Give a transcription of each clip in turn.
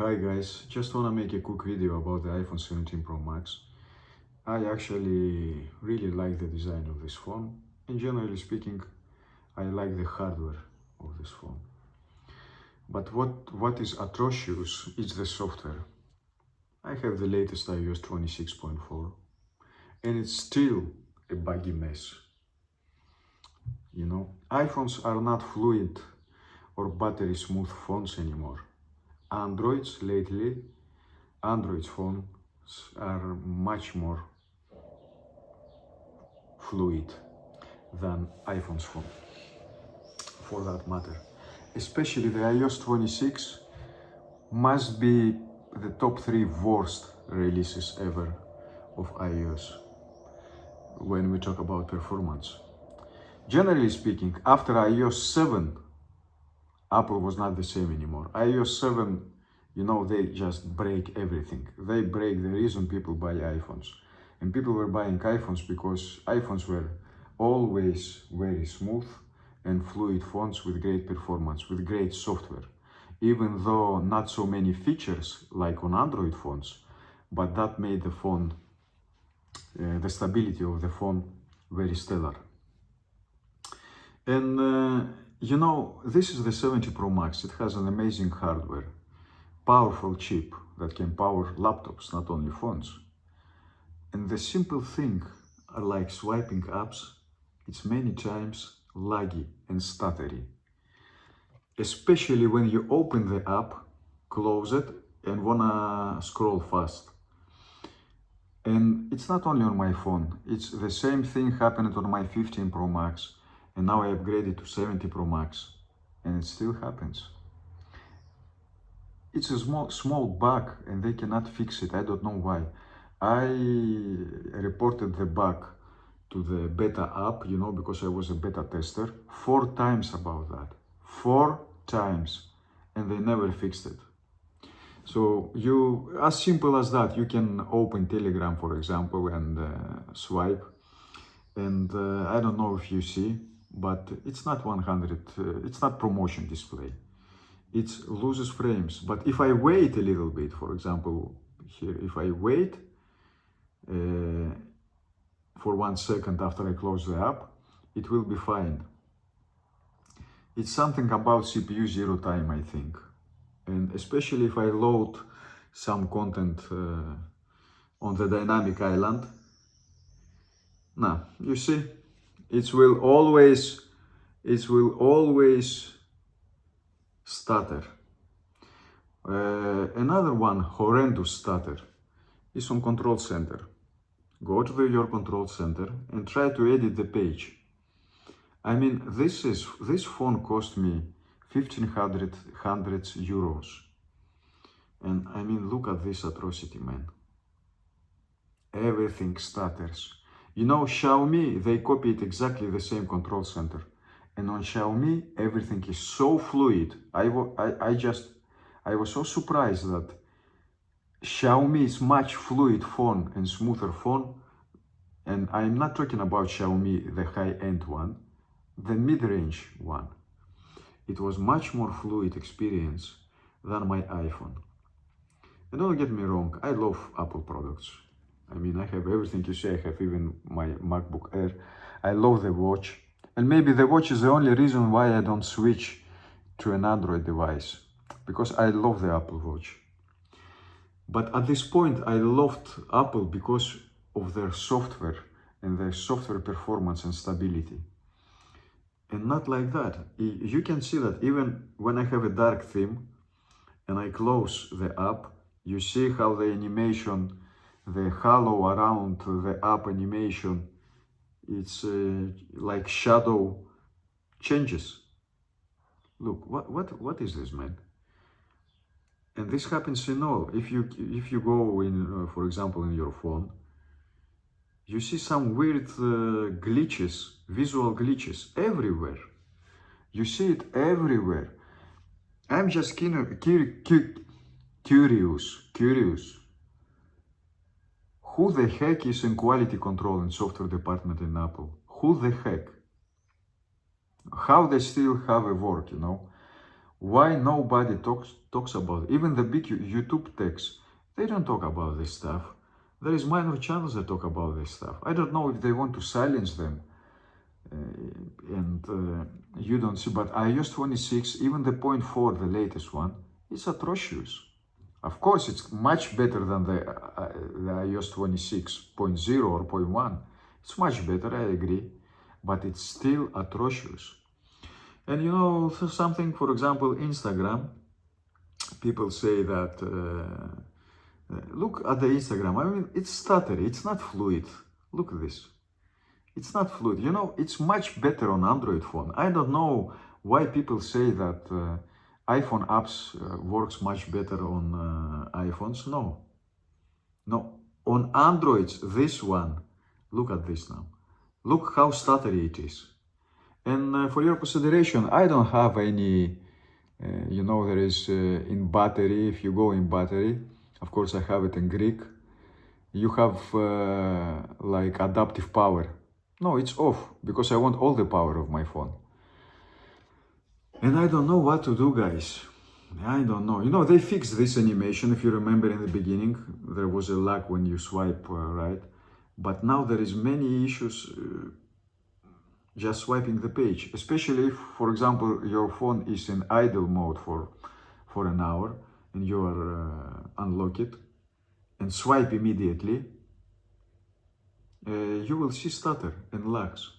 Hi guys, just want to make a quick video about the iPhone 17 Pro Max. I actually really like the design of this phone, and generally speaking, I like the hardware of this phone. But what is atrocious is the software. I have the latest iOS 26.4, and it's still a buggy mess. You know, iPhones are not fluid or battery smooth phones anymore. Android phones are much more fluid than iPhone's phone, for that matter. Especially the iOS 26 must be the top 3 worst releases ever of iOS when we talk about performance. Generally speaking, after iOS 7, Apple was not the same anymore. iOS 7, you know, they just break everything. They break the reason people buy iPhones. And people were buying iPhones because iPhones were always very smooth and fluid phones with great performance, with great software. Even though not so many features like on Android phones, but that made the phone, the stability of the phone very stellar. And you know, this is the 70 Pro Max. It has an amazing hardware, powerful chip that can power laptops, not only phones. And the simple thing, like swiping apps, it's many times laggy and stuttery. Especially when you open the app, close it, and wanna scroll fast. And it's not only on my phone, it's the same thing happened on my 15 Pro Max. And now I upgraded to 70 Pro Max, and it still happens. It's a small bug, and they cannot fix it. I don't know why. I reported the bug to the beta app, you know, because I was a beta tester, 4 times about that. 4 times, and they never fixed it. So you, as simple as that, you can open Telegram, for example, and swipe. And I don't know if you see, but it's not 100, it's not promotion display. It loses frames. But if I wait a little bit, for example, here, if I wait for 1 second after I close the app, it will be fine. It's something about CPU zero time, I think. And especially if I load some content on the dynamic island. Now, you see, it will always stutter. Another one horrendous stutter is on control center. Go to your control center and try to edit the page. I mean, this phone cost me 1,500 euros. And I mean, look at this atrocity, man. Everything stutters. You know, Xiaomi, they copied exactly the same control center. And on Xiaomi, everything is so fluid. I was so surprised that Xiaomi is much fluid phone and smoother phone. And I'm not talking about Xiaomi, the high-end one, the mid-range one. It was much more fluid experience than my iPhone. And don't get me wrong, I love Apple products. I mean, I have everything you say. I have even my MacBook Air. I love the watch. And maybe the watch is the only reason why I don't switch to an Android device, because I love the Apple Watch. But at this point, I loved Apple because of their software and their software performance and stability. And not like that. You can see that even when I have a dark theme and I close the app, you see how the animation, the halo around the app animation, it's like shadow changes. Look, what is this, man? And this happens in all. If you go in, for example, in your phone, you see some weird glitches, visual glitches everywhere. You see it everywhere. I'm just curious. Who the heck is in quality control and software department in Apple? Who the heck? How they still have a work, you know? Why nobody talks about it? Even the big YouTube techs, they don't talk about this stuff. There is minor channels that talk about this stuff. I don't know if they want to silence them, and you don't see. But iOS 26, even the 0.4, the latest one, is atrocious. Of course, it's much better than the iOS 26.0 or 0.1. It's much better, I agree, but it's still atrocious. And you know, something, for example, Instagram, people say that, look at the Instagram, I mean, it's stuttery, it's not fluid. Look at this. It's not fluid. You know, it's much better on Android phone. I don't know why people say that iPhone apps works much better on iPhones. No. No. On Androids, this one, look at this now. Look how stuttery it is. And for your consideration, I don't have any, you know, there is in battery, if you go in battery, of course I have it in Greek, you have like adaptive power. No, it's off, because I want all the power of my phone. And I don't know what to do, guys. I don't know. You know, they fixed this animation. If you remember in the beginning, there was a lag when you swipe right. But now there is many issues just swiping the page. Especially if, for example, your phone is in idle mode for an hour and you are unlock it and swipe immediately, you will see stutter and lags.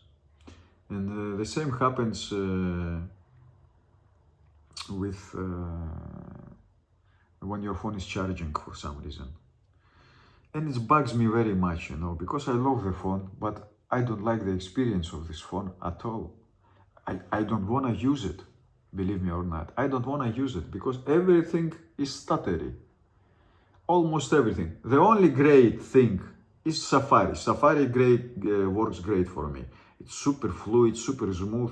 And the same happens with when your phone is charging for some reason. And it bugs me very much, you know, because I love the phone, but I don't like the experience of this phone at all. I don't want to use it, believe me or not. I don't want to use it because everything is stuttery. Almost everything. The only great thing is Safari. Safari works great for me. It's super fluid, super smooth.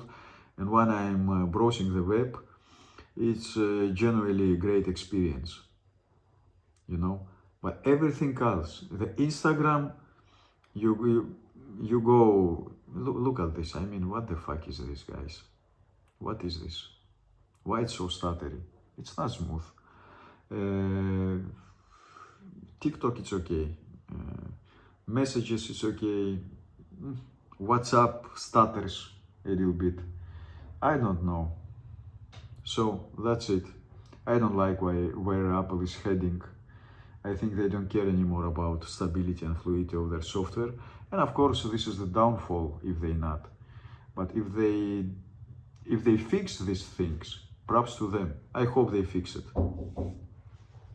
And when I'm browsing the web, it's generally a great experience, you know. But everything else, the Instagram, you go, look at this. I mean, what the fuck is this, guys? What is this? Why it's so stuttery? It's not smooth. TikTok, it's okay. Messages, it's okay. WhatsApp stutters a little bit. I don't know. So that's it. I don't like where Apple is heading. I think they don't care anymore about stability and fluidity of their software. And of course, this is the downfall if they not. But if they fix these things, props to them. I hope they fix it.